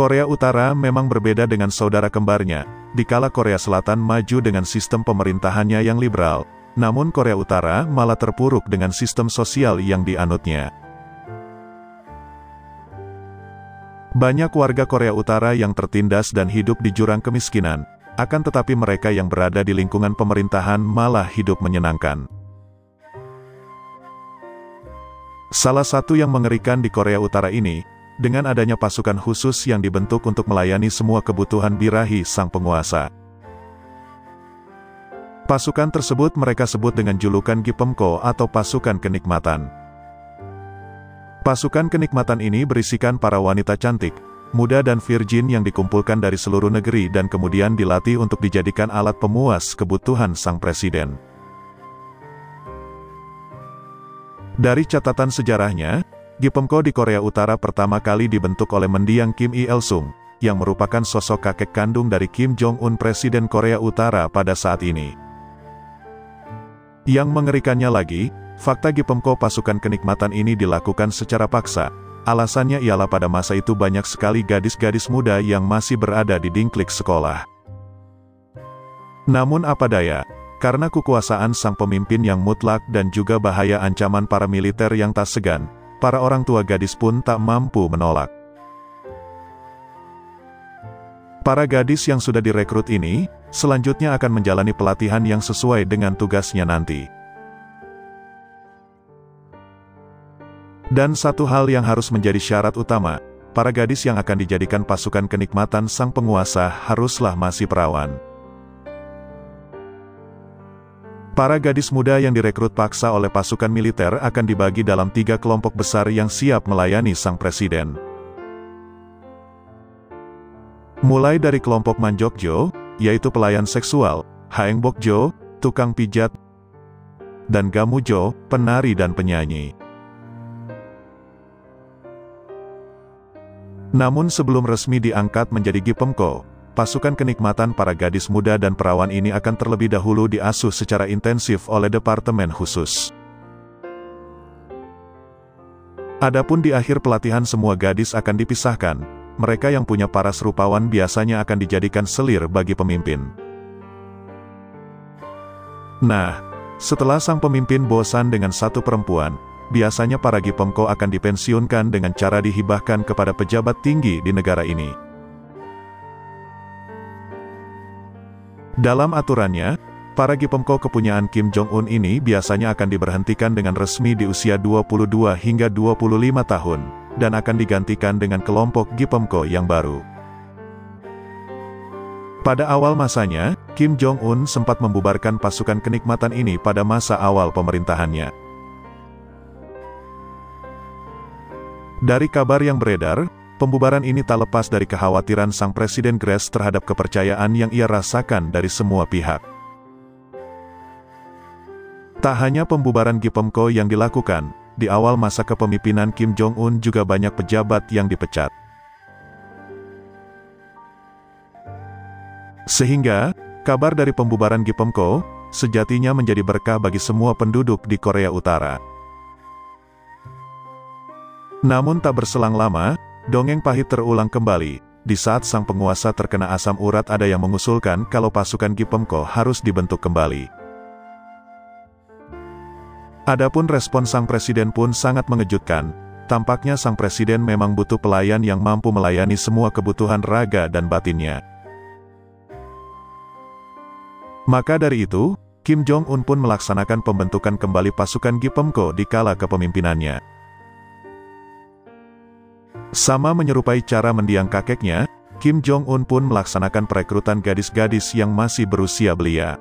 Korea Utara memang berbeda dengan saudara kembarnya, dikala Korea Selatan maju dengan sistem pemerintahannya yang liberal, namun Korea Utara malah terpuruk dengan sistem sosial yang dianutnya. Banyak warga Korea Utara yang tertindas dan hidup di jurang kemiskinan, akan tetapi mereka yang berada di lingkungan pemerintahan malah hidup menyenangkan. Salah satu yang mengerikan di Korea Utara ini, dengan adanya pasukan khusus yang dibentuk untuk melayani semua kebutuhan birahi sang penguasa. Pasukan tersebut mereka sebut dengan julukan Gipemko atau pasukan kenikmatan. Pasukan kenikmatan ini berisikan para wanita cantik, muda dan virgin yang dikumpulkan dari seluruh negeri dan kemudian dilatih untuk dijadikan alat pemuas kebutuhan sang presiden. Dari catatan sejarahnya, Gipemko di Korea Utara pertama kali dibentuk oleh mendiang Kim Il-sung, yang merupakan sosok kakek kandung dari Kim Jong-un Presiden Korea Utara pada saat ini. Yang mengerikannya lagi, fakta Gipemko pasukan kenikmatan ini dilakukan secara paksa. Alasannya ialah pada masa itu banyak sekali gadis-gadis muda yang masih berada di dingklik sekolah. Namun apa daya, karena kekuasaan sang pemimpin yang mutlak dan juga bahaya ancaman para militer yang tak segan, para orang tua gadis pun tak mampu menolak. Para gadis yang sudah direkrut ini, selanjutnya akan menjalani pelatihan yang sesuai dengan tugasnya nanti. Dan satu hal yang harus menjadi syarat utama, para gadis yang akan dijadikan pasukan kenikmatan sang penguasa haruslah masih perawan. Para gadis muda yang direkrut paksa oleh pasukan militer akan dibagi dalam 3 kelompok besar yang siap melayani sang presiden. Mulai dari kelompok Manjokjo, yaitu pelayan seksual, Haengbokjo, tukang pijat, dan Gamujo, penari dan penyanyi. Namun sebelum resmi diangkat menjadi Gipemko, pasukan kenikmatan para gadis muda dan perawan ini akan terlebih dahulu diasuh secara intensif oleh departemen khusus. Adapun di akhir pelatihan semua gadis akan dipisahkan, mereka yang punya paras rupawan biasanya akan dijadikan selir bagi pemimpin. Nah, setelah sang pemimpin bosan dengan satu perempuan, biasanya para Gipemko akan dipensiunkan dengan cara dihibahkan kepada pejabat tinggi di negara ini. Dalam aturannya, para Gipemko kepunyaan Kim Jong-un ini biasanya akan diberhentikan dengan resmi di usia 22 hingga 25 tahun, dan akan digantikan dengan kelompok Gipemko yang baru. Pada awal masanya, Kim Jong-un sempat membubarkan pasukan kenikmatan ini pada masa awal pemerintahannya. Dari kabar yang beredar, pembubaran ini tak lepas dari kekhawatiran sang Presiden Grace terhadap kepercayaan yang ia rasakan dari semua pihak. Tak hanya pembubaran Gipemko yang dilakukan, di awal masa kepemimpinan Kim Jong-un juga banyak pejabat yang dipecat. Sehingga, kabar dari pembubaran Gipemko, sejatinya menjadi berkah bagi semua penduduk di Korea Utara. Namun tak berselang lama, dongeng pahit terulang kembali. Di saat sang penguasa terkena asam urat ada yang mengusulkan kalau pasukan Gipemko harus dibentuk kembali. Adapun respon sang presiden pun sangat mengejutkan. Tampaknya sang presiden memang butuh pelayan yang mampu melayani semua kebutuhan raga dan batinnya. Maka dari itu, Kim Jong-un pun melaksanakan pembentukan kembali pasukan Gipemko di kala kepemimpinannya. Sama menyerupai cara mendiang kakeknya, Kim Jong-un pun melaksanakan perekrutan gadis-gadis yang masih berusia belia.